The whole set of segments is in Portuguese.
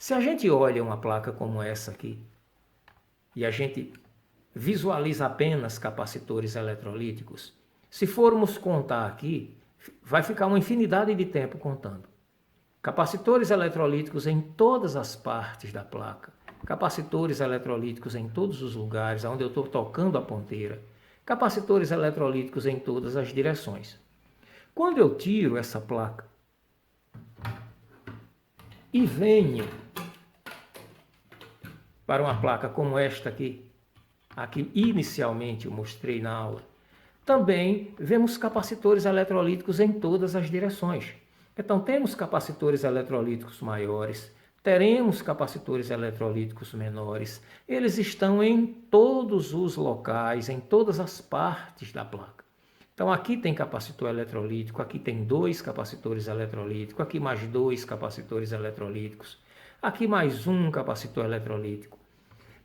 Se a gente olha uma placa como essa aqui, e a gente visualiza apenas capacitores eletrolíticos, se formos contar aqui, vai ficar uma infinidade de tempo contando. Capacitores eletrolíticos em todas as partes da placa, capacitores eletrolíticos em todos os lugares onde eu estou tocando a ponteira, capacitores eletrolíticos em todas as direções. Quando eu tiro essa placa e venho para uma placa como esta aqui inicialmente eu mostrei na aula, também vemos capacitores eletrolíticos em todas as direções. Então temos capacitores eletrolíticos maiores, teremos capacitores eletrolíticos menores, eles estão em todos os locais, em todas as partes da placa. Então aqui tem capacitor eletrolítico, aqui tem 2 capacitores eletrolíticos, aqui mais 2 capacitores eletrolíticos, aqui mais um capacitor eletrolítico.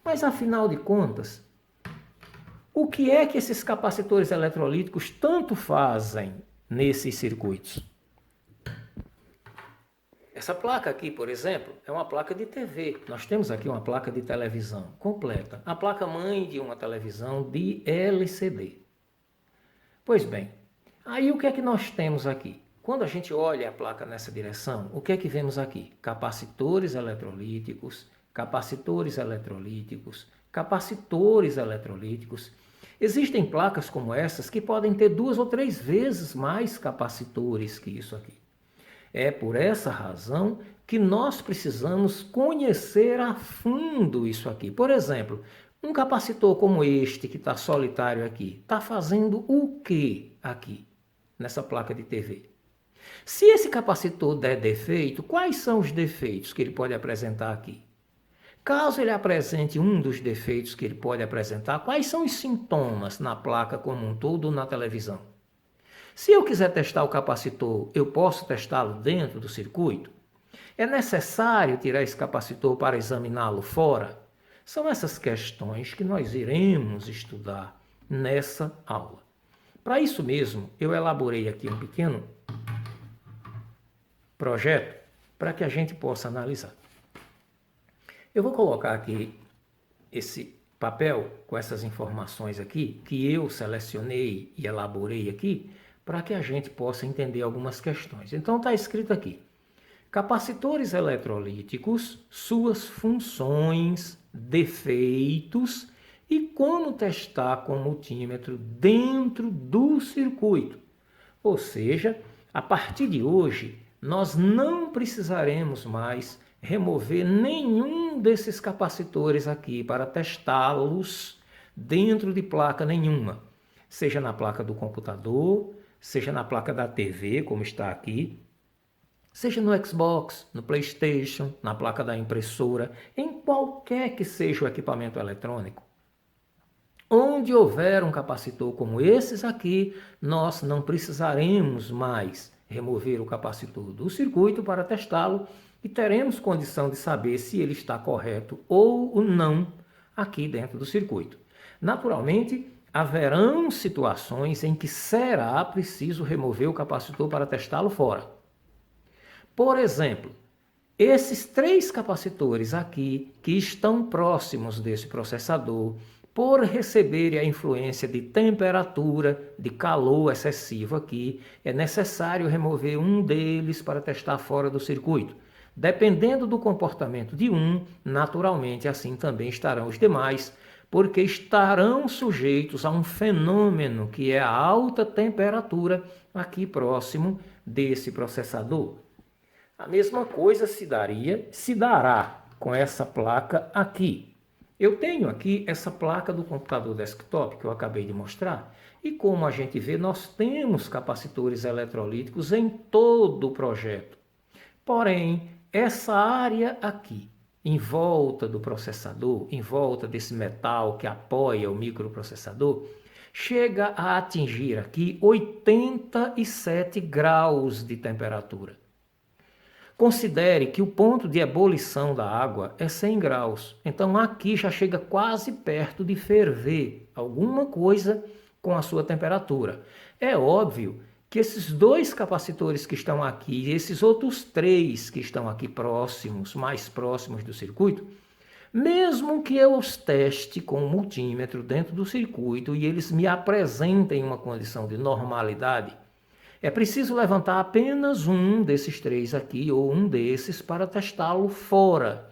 Mas afinal de contas, o que é que esses capacitores eletrolíticos tanto fazem nesses circuitos? Essa placa aqui, por exemplo, é uma placa de TV. Nós temos aqui uma placa de televisão completa. A placa-mãe de uma televisão de LCD. Pois bem, aí o que é que nós temos aqui? Quando a gente olha a placa nessa direção, o que é que vemos aqui? Capacitores eletrolíticos, capacitores eletrolíticos, capacitores eletrolíticos. Existem placas como essas que podem ter 2 ou 3 vezes mais capacitores que isso aqui. É por essa razão que nós precisamos conhecer a fundo isso aqui. Por exemplo, um capacitor como este que está solitário aqui, está fazendo o que aqui, nessa placa de TV? Se esse capacitor der defeito, quais são os defeitos que ele pode apresentar aqui? Caso ele apresente um dos defeitos que ele pode apresentar, quais são os sintomas na placa como um todo ou na televisão? Se eu quiser testar o capacitor, eu posso testá-lo dentro do circuito? É necessário tirar esse capacitor para examiná-lo fora? São essas questões que nós iremos estudar nessa aula. Para isso mesmo, eu elaborei aqui um pequeno projeto para que a gente possa analisar. Eu vou colocar aqui esse papel com essas informações aqui, que eu selecionei e elaborei aqui, para que a gente possa entender algumas questões. Então está escrito aqui: capacitores eletrolíticos, suas funções, defeitos e como testar com multímetro dentro do circuito. Ou seja, a partir de hoje, nós não precisaremos mais remover nenhum desses capacitores aqui para testá-los dentro de placa nenhuma, seja na placa do computador, seja na placa da TV, como está aqui, seja no Xbox, no PlayStation, na placa da impressora, em qualquer que seja o equipamento eletrônico. Onde houver um capacitor como esses aqui, nós não precisaremos mais remover o capacitor do circuito para testá-lo e teremos condição de saber se ele está correto ou não aqui dentro do circuito. Naturalmente, haverão situações em que será preciso remover o capacitor para testá-lo fora. Por exemplo, esses 3 capacitores aqui que estão próximos desse processador, por receberem a influência de temperatura, de calor excessivo aqui, é necessário remover um deles para testar fora do circuito. Dependendo do comportamento de um, naturalmente assim também estarão os demais, porque estarão sujeitos a um fenômeno que é a alta temperatura aqui próximo desse processador. A mesma coisa se dará com essa placa aqui. Eu tenho aqui essa placa do computador desktop que eu acabei de mostrar, e como a gente vê, nós temos capacitores eletrolíticos em todo o projeto. Porém, essa área aqui, em volta do processador, em volta desse metal que apoia o microprocessador, chega a atingir aqui 87 graus de temperatura. Considere que o ponto de ebulição da água é 100 graus, então aqui já chega quase perto de ferver alguma coisa com a sua temperatura. É óbvio que esses dois capacitores que estão aqui e esses outros três que estão aqui próximos, mais próximos do circuito, mesmo que eu os teste com o multímetro dentro do circuito e eles me apresentem uma condição de normalidade, é preciso levantar apenas um desses três aqui ou um desses para testá-lo fora,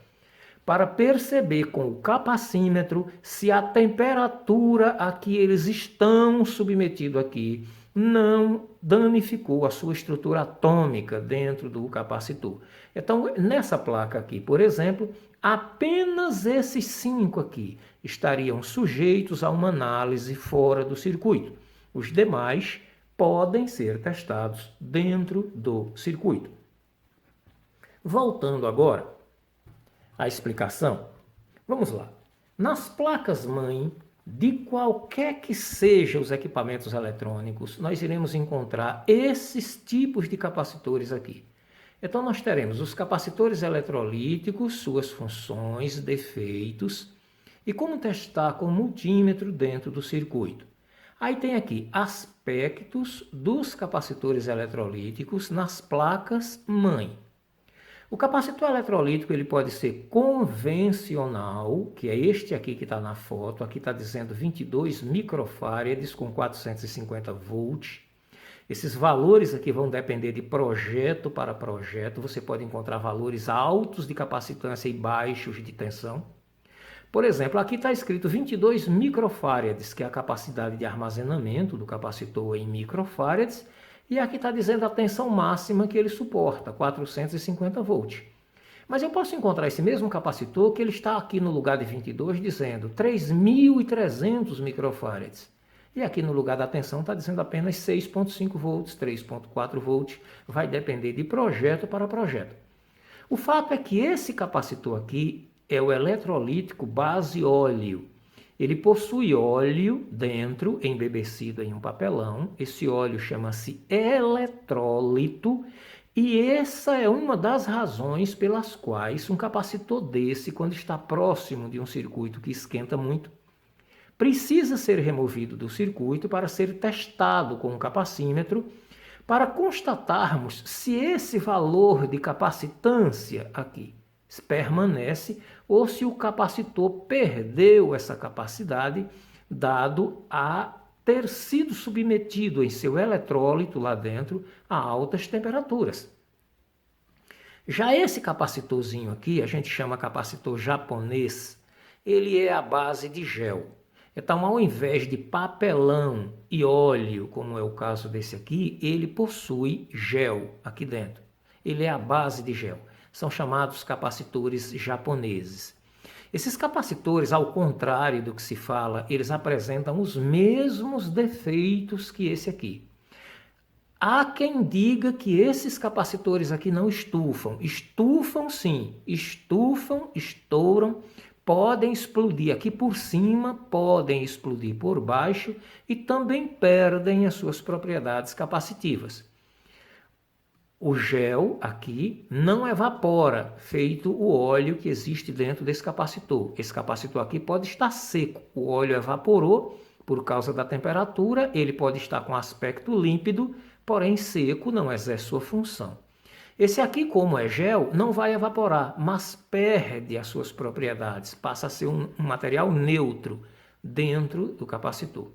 para perceber com o capacímetro se a temperatura a que eles estão submetidos aqui não danificou a sua estrutura atômica dentro do capacitor. Então, nessa placa aqui, por exemplo, apenas esses 5 aqui estariam sujeitos a uma análise fora do circuito. Os demais podem ser testados dentro do circuito. Voltando agora à explicação, vamos lá. Nas placas-mãe de qualquer que sejam os equipamentos eletrônicos, nós iremos encontrar esses tipos de capacitores aqui. Então, nós teremos os capacitores eletrolíticos, suas funções, defeitos e como testar com multímetro dentro do circuito. Aí tem aqui aspectos dos capacitores eletrolíticos nas placas-mãe. O capacitor eletrolítico ele pode ser convencional, que é este aqui que está na foto, aqui está dizendo 22 microfárads com 450 volts. Esses valores aqui vão depender de projeto para projeto, você pode encontrar valores altos de capacitância e baixos de tensão. Por exemplo, aqui está escrito 22 microfárads, que é a capacidade de armazenamento do capacitor em microfárads, e aqui está dizendo a tensão máxima que ele suporta, 450 volts. Mas eu posso encontrar esse mesmo capacitor que ele está aqui no lugar de 22 dizendo 3.300 microfarads. E aqui no lugar da tensão está dizendo apenas 6.5 volts, 3.4 volts. Vai depender de projeto para projeto. O fato é que esse capacitor aqui é o eletrolítico base óleo. Ele possui óleo dentro, embebecido em um papelão. Esse óleo chama-se eletrólito e essa é uma das razões pelas quais um capacitor desse, quando está próximo de um circuito que esquenta muito, precisa ser removido do circuito para ser testado com um capacímetro para constatarmos se esse valor de capacitância aqui permanece ou se o capacitor perdeu essa capacidade, dado a ter sido submetido em seu eletrólito lá dentro a altas temperaturas. Já esse capacitorzinho aqui, a gente chama capacitor japonês, ele é a base de gel. Então, ao invés de papelão e óleo, como é o caso desse aqui, ele possui gel aqui dentro. Ele é a base de gel. São chamados capacitores japoneses. Esses capacitores, ao contrário do que se fala, eles apresentam os mesmos defeitos que esse aqui. Há quem diga que esses capacitores aqui não estufam. Estufam sim, estufam, estouram, podem explodir aqui por cima, podem explodir por baixo e também perdem as suas propriedades capacitivas. O gel aqui não evapora, feito o óleo que existe dentro desse capacitor. Esse capacitor aqui pode estar seco, o óleo evaporou por causa da temperatura, ele pode estar com aspecto límpido, porém seco, não exerce sua função. Esse aqui, como é gel, não vai evaporar, mas perde as suas propriedades, passa a ser um material neutro dentro do capacitor.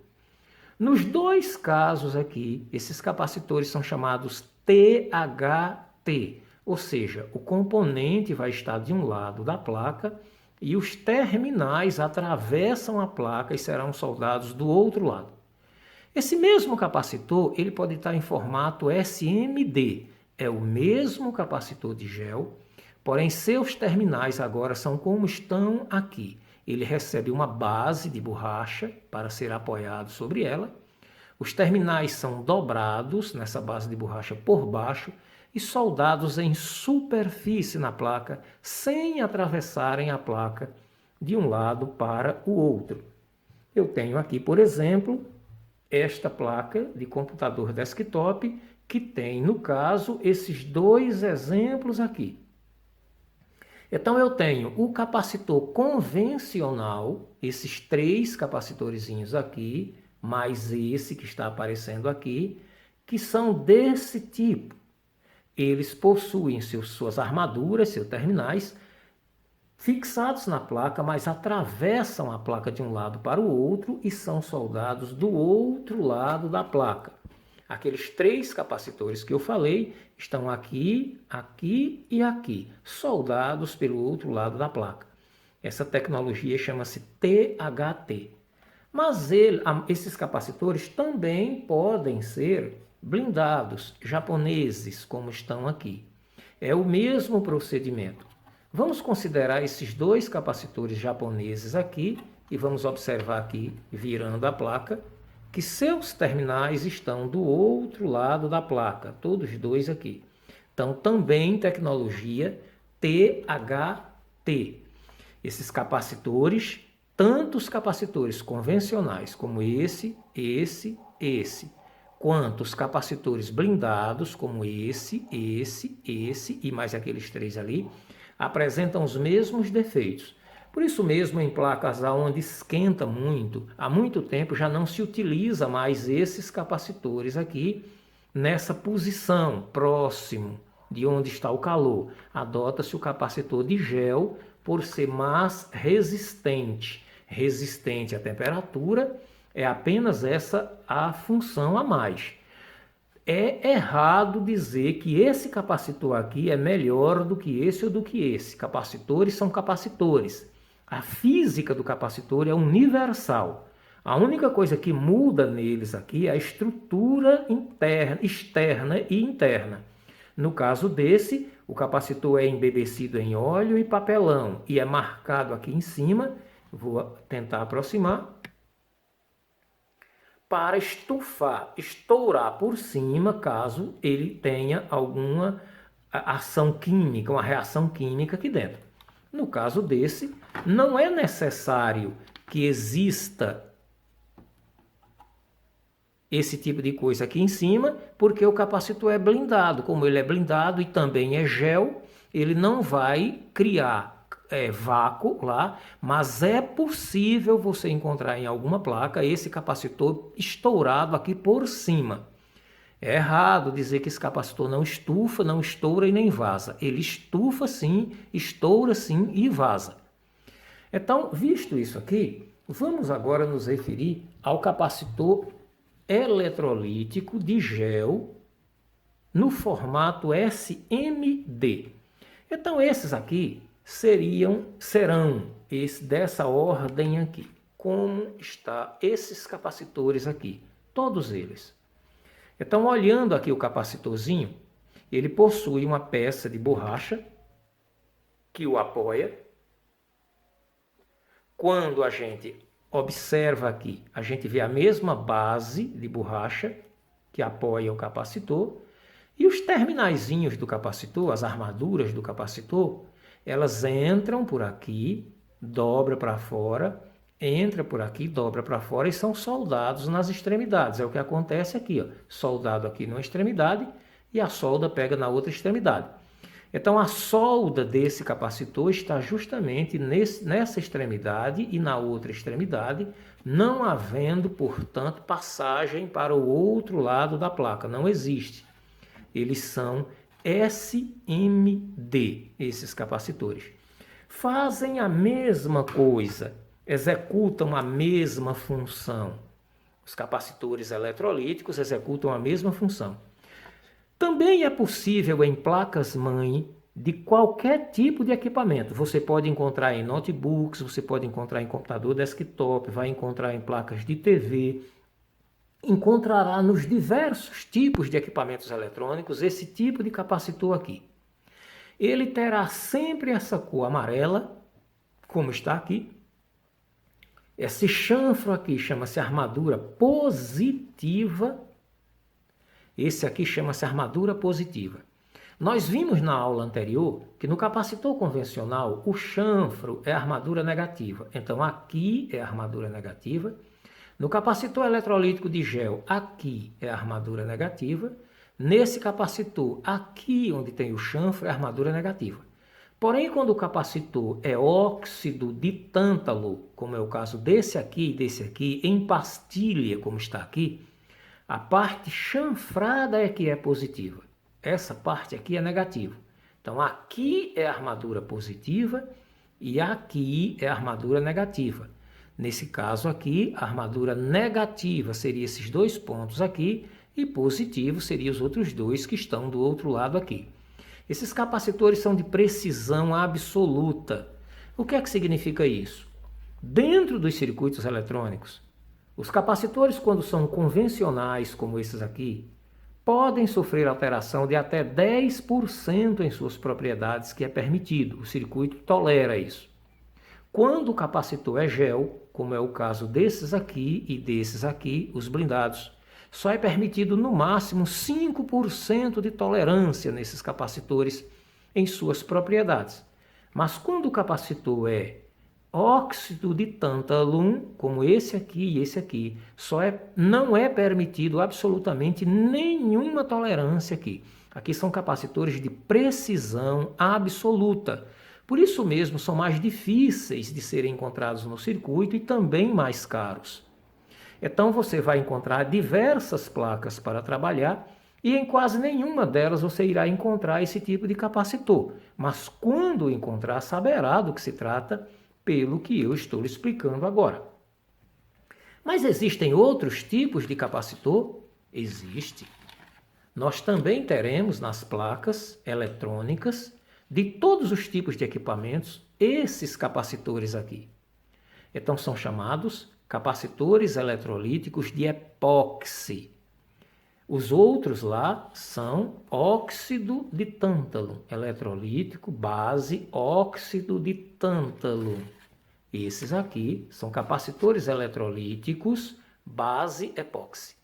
Nos dois casos aqui, esses capacitores são chamados THT, ou seja, o componente vai estar de um lado da placa e os terminais atravessam a placa e serão soldados do outro lado. Esse mesmo capacitor ele pode estar em formato SMD, é o mesmo capacitor de gel, porém seus terminais agora são como estão aqui. Ele recebe uma base de borracha para ser apoiado sobre ela. Os terminais são dobrados nessa base de borracha por baixo e soldados em superfície na placa, sem atravessarem a placa de um lado para o outro. Eu tenho aqui, por exemplo, esta placa de computador desktop, que tem, no caso, esses dois exemplos aqui. Então, eu tenho o capacitor convencional, esses três capacitorzinhos aqui, mais esse que está aparecendo aqui, que são desse tipo. Eles possuem suas armaduras, seus terminais, fixados na placa, mas atravessam a placa de um lado para o outro e são soldados do outro lado da placa. Aqueles 3 capacitores que eu falei estão aqui, aqui e aqui, soldados pelo outro lado da placa. Essa tecnologia chama-se THT. Mas esses capacitores também podem ser blindados, japoneses, como estão aqui. É o mesmo procedimento. Vamos considerar esses 2 capacitores japoneses aqui e vamos observar aqui, virando a placa, que seus terminais estão do outro lado da placa, todos 2 aqui. Então, também tecnologia THT. Esses capacitores, tanto os capacitores convencionais como esse, quanto os capacitores blindados como esse e mais aqueles 3 ali, apresentam os mesmos defeitos. Por isso mesmo, em placas onde esquenta muito, há muito tempo já não se utiliza mais esses capacitores aqui nessa posição, próximo de onde está o calor. Adota-se o capacitor de gel por ser mais resistente. Resistente à temperatura, é apenas essa a função a mais. É errado dizer que esse capacitor aqui é melhor do que esse ou do que esse. Capacitores são capacitores. A física do capacitor é universal. A única coisa que muda neles aqui é a estrutura interna, externa e interna. No caso desse, o capacitor é embebecido em óleo e papelão e é marcado aqui em cima. Vou tentar aproximar. Para estourar por cima, caso ele tenha alguma ação química, uma reação química aqui dentro. No caso desse, não é necessário que exista esse tipo de coisa aqui em cima, porque o capacitor é blindado. Como ele é blindado e também é gel, ele não vai criar vácuo lá, mas é possível você encontrar em alguma placa esse capacitor estourado aqui por cima. É errado dizer que esse capacitor não estufa, não estoura e nem vaza. Ele estufa sim, estoura sim e vaza. Então, visto isso aqui, vamos agora nos referir ao capacitor eletrolítico de gel no formato SMD. Então, esses aqui serão dessa ordem aqui. Como está esses capacitores aqui? Todos eles. Então, olhando aqui o capacitorzinho, ele possui uma peça de borracha que o apoia. Quando a gente observa aqui, a gente vê a mesma base de borracha que apoia o capacitor. E os terminaizinhos do capacitor, as armaduras do capacitor, elas entram por aqui, dobra para fora, entra por aqui, dobra para fora e são soldados nas extremidades. É o que acontece aqui, ó. Soldado aqui numa extremidade e a solda pega na outra extremidade. Então a solda desse capacitor está justamente nessa extremidade e na outra extremidade, não havendo, portanto, passagem para o outro lado da placa. Não existe. Eles são SMD, esses capacitores. Fazem a mesma coisa, executam a mesma função. Os capacitores eletrolíticos executam a mesma função. Também é possível em placas-mãe de qualquer tipo de equipamento. Você pode encontrar em notebooks, você pode encontrar em computador desktop, vai encontrar em placas de TV, encontrará nos diversos tipos de equipamentos eletrônicos esse tipo de capacitor aqui. Ele terá sempre essa cor amarela, como está aqui. Esse chanfro aqui chama-se armadura positiva. Esse aqui chama-se armadura positiva. Nós vimos na aula anterior que no capacitor convencional o chanfro é armadura negativa. Então aqui é armadura negativa. No capacitor eletrolítico de gel, aqui é a armadura negativa. Nesse capacitor, aqui onde tem o chanfro, é a armadura negativa. Porém, quando o capacitor é óxido de tântalo, como é o caso desse aqui e desse aqui, em pastilha, como está aqui, A parte chanfrada é que é positiva. Essa parte aqui é negativa. Então, aqui é a armadura positiva e aqui é a armadura negativa. Nesse caso aqui, a armadura negativa seria esses dois pontos aqui e positivo seria os outros dois que estão do outro lado aqui. Esses capacitores são de precisão absoluta. O que é que significa isso? Dentro dos circuitos eletrônicos, os capacitores, quando são convencionais, como esses aqui, podem sofrer alteração de até 10% em suas propriedades, que é permitido. O circuito tolera isso. Quando o capacitor é gel, como é o caso desses aqui e desses aqui, os blindados, só é permitido no máximo 5% de tolerância nesses capacitores em suas propriedades. Mas quando o capacitor é óxido de tântalum, como esse aqui e esse aqui, não é permitido absolutamente nenhuma tolerância aqui. Aqui são capacitores de precisão absoluta. Por isso mesmo são mais difíceis de serem encontrados no circuito e também mais caros. Então você vai encontrar diversas placas para trabalhar e em quase nenhuma delas você irá encontrar esse tipo de capacitor. Mas quando encontrar, saberá do que se trata pelo que eu estou lhe explicando agora. Mas existem outros tipos de capacitor? Existe. Nós também teremos nas placas eletrônicas de todos os tipos de equipamentos esses capacitores aqui. Então são chamados capacitores eletrolíticos de epóxi. Os outros lá são óxido de tântalo, eletrolítico, base, óxido de tântalo. Esses aqui são capacitores eletrolíticos, base, epóxi.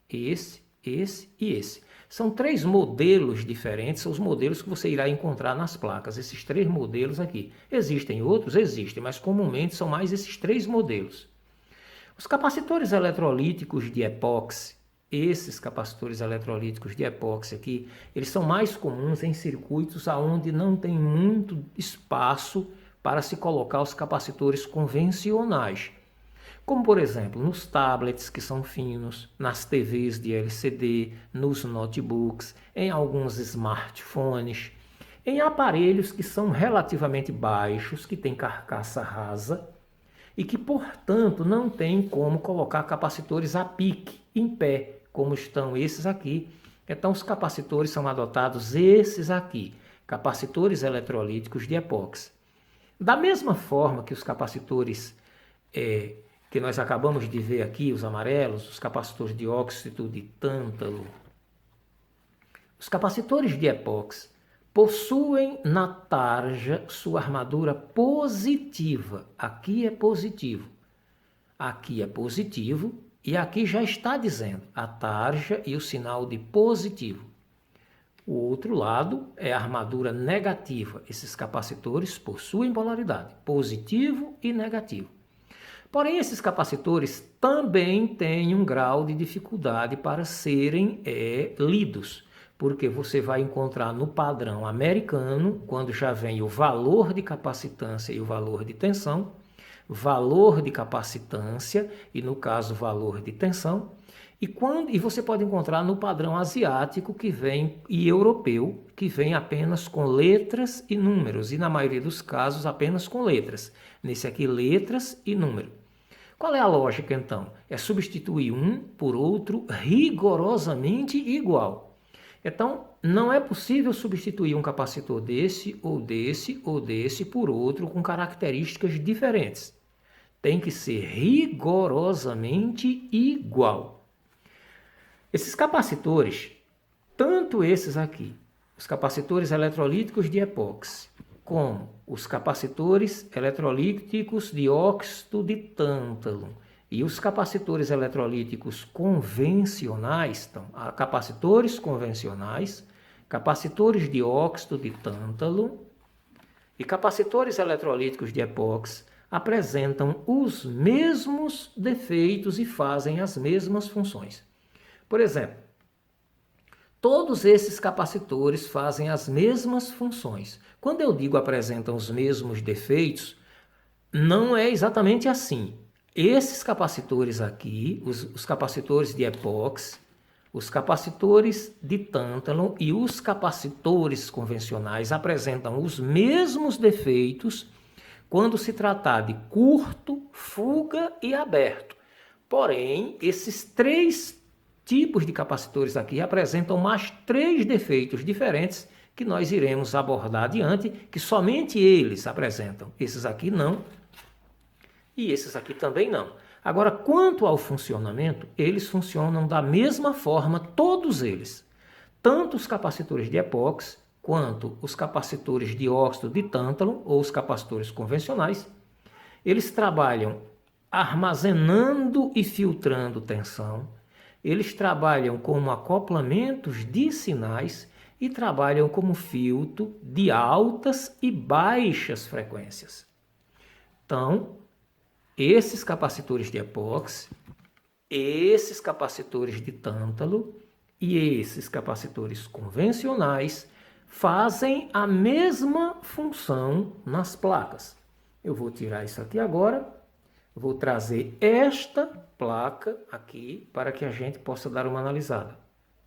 Esse e esse. São 3 modelos diferentes, são os modelos que você irá encontrar nas placas, esses 3 modelos aqui. Existem outros? Existem, mas comumente são mais esses 3 modelos. Os capacitores eletrolíticos de epóxi, esses capacitores eletrolíticos de epóxi aqui, eles são mais comuns em circuitos onde não tem muito espaço para se colocar os capacitores convencionais. Como, por exemplo, nos tablets que são finos, nas TVs de LCD, nos notebooks, em alguns smartphones, em aparelhos que são relativamente baixos, que têm carcaça rasa e que, portanto, não tem como colocar capacitores a pique, em pé, como estão esses aqui. Então, os capacitores são adotados esses aqui, capacitores eletrolíticos de epóxi. Da mesma forma que os capacitores que nós acabamos de ver aqui, os amarelos, os capacitores de óxido de tântalo, os capacitores de epóxi possuem na tarja sua armadura positiva. Aqui é positivo, aqui é positivo e aqui já está dizendo a tarja e o sinal de positivo. O outro lado é a armadura negativa. Esses capacitores possuem polaridade, positivo e negativo. Porém, esses capacitores também têm um grau de dificuldade para serem lidos, porque você vai encontrar no padrão americano, quando já vem o valor de capacitância e o valor de tensão, valor de capacitância e, no caso, valor de tensão, e você pode encontrar no padrão asiático e europeu, que vem apenas com letras e números, e na maioria dos casos apenas com letras. Nesse aqui, letras e número. Qual é a lógica, então? É substituir um por outro rigorosamente igual. Então, não é possível substituir um capacitor desse ou desse ou desse por outro com características diferentes. Tem que ser rigorosamente igual. Esses capacitores, tanto esses aqui, os capacitores eletrolíticos de epóxi, como os capacitores eletrolíticos de óxido de tântalo e os capacitores eletrolíticos convencionais, então, capacitores convencionais, capacitores de óxido de tântalo e capacitores eletrolíticos de epóxi apresentam os mesmos defeitos e fazem as mesmas funções. Por exemplo, todos esses capacitores fazem as mesmas funções. Quando eu digo apresentam os mesmos defeitos, não é exatamente assim. Esses capacitores aqui, os capacitores de epóxi, Os capacitores de tântalo e os capacitores convencionais apresentam os mesmos defeitos quando se tratar de curto, fuga e aberto. Porém, esses 3 tipos de capacitores aqui apresentam mais 3 defeitos diferentes que nós iremos abordar adiante, que somente eles apresentam. Esses aqui não, e esses aqui também não. Agora, quanto ao funcionamento, eles funcionam da mesma forma, todos eles. Tanto os capacitores de epóxi, quanto os capacitores de óxido de tântalo, ou os capacitores convencionais, eles trabalham armazenando e filtrando tensão, eles trabalham como acoplamentos de sinais e trabalham como filtro de altas e baixas frequências. Então, esses capacitores de epóxi, esses capacitores de tântalo e esses capacitores convencionais fazem a mesma função nas placas. Eu vou tirar isso aqui agora, vou trazer esta placa aqui para que a gente possa dar uma analisada.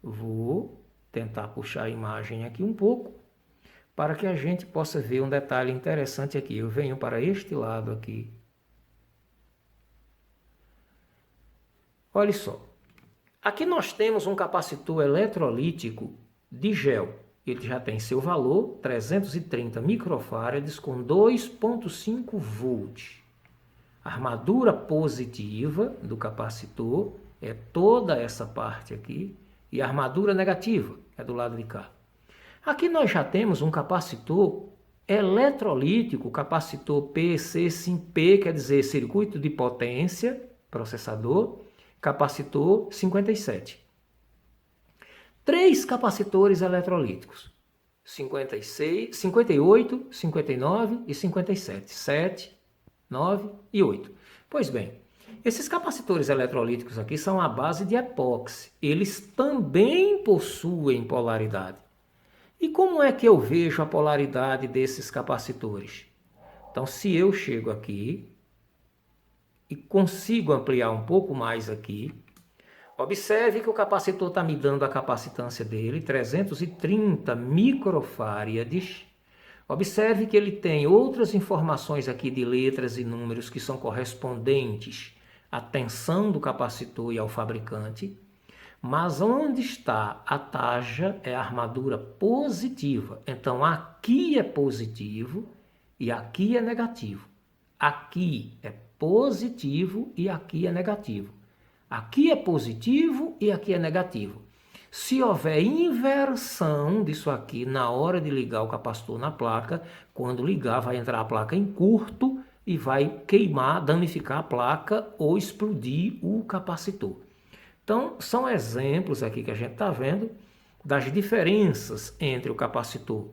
Vou tentar puxar a imagem aqui um pouco para que a gente possa ver um detalhe interessante aqui. Eu venho para este lado aqui. Olha só, aqui nós temos um capacitor eletrolítico de gel. Ele já tem seu valor, 330 microfarads com 2,5 volts. A armadura positiva do capacitor é toda essa parte aqui e a armadura negativa é do lado de cá. Aqui nós já temos um capacitor eletrolítico, capacitor PCSIM-P, quer dizer, circuito de potência, processador, capacitor 57. 3 capacitores eletrolíticos, 56, 58, 59 e 57, 7, 9 e 8. Pois bem, esses capacitores eletrolíticos aqui são à base de epóxi. Eles também possuem polaridade. E como é que eu vejo a polaridade desses capacitores? Então, se eu chego aqui e consigo ampliar um pouco mais aqui, observe que o capacitor está me dando a capacitância dele, 330 microfarads. Observe que ele tem outras informações aqui de letras e números que são correspondentes à tensão do capacitor e ao fabricante. Mas onde está a taja é a armadura positiva. Então aqui é positivo e aqui é negativo. Aqui é positivo e aqui é negativo. Aqui é positivo e aqui é negativo. Se houver inversão disso aqui na hora de ligar o capacitor na placa, quando ligar vai entrar a placa em curto e vai queimar, danificar a placa ou explodir o capacitor. Então, são exemplos aqui que a gente está vendo das diferenças entre o capacitor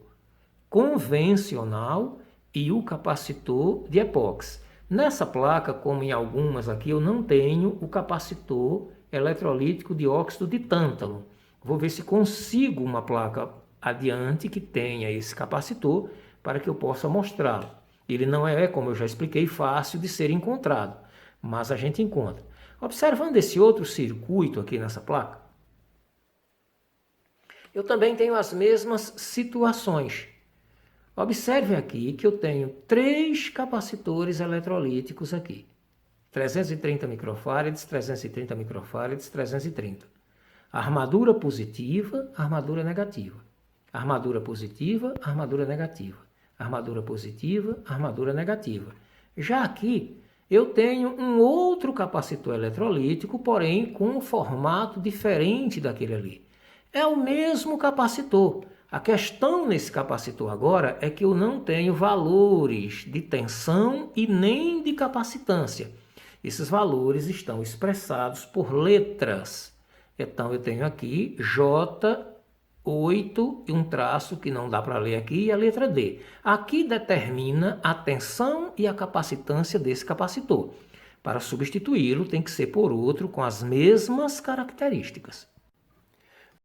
convencional e o capacitor de epóxi. Nessa placa, como em algumas aqui, eu não tenho o capacitor eletrolítico de óxido de tântalo. Vou ver se consigo uma placa adiante que tenha esse capacitor para que eu possa mostrá-lo. Ele não é, como eu já expliquei, fácil de ser encontrado, mas a gente encontra. Observando esse outro circuito aqui nessa placa, eu também tenho as mesmas situações. Observe aqui que eu tenho 3 capacitores eletrolíticos aqui. 330 microfarads, 330 microfarads, 330. Armadura positiva, armadura negativa. Armadura positiva, armadura negativa. Armadura positiva, armadura negativa. Já aqui, eu tenho um outro capacitor eletrolítico, porém com um formato diferente daquele ali. É o mesmo capacitor. A questão nesse capacitor agora é que eu não tenho valores de tensão e nem de capacitância. Esses valores estão expressados por letras. Então eu tenho aqui J8 e um traço que não dá para ler aqui e a letra D. Aqui determina a tensão e a capacitância desse capacitor. Para substituí-lo tem que ser por outro com as mesmas características.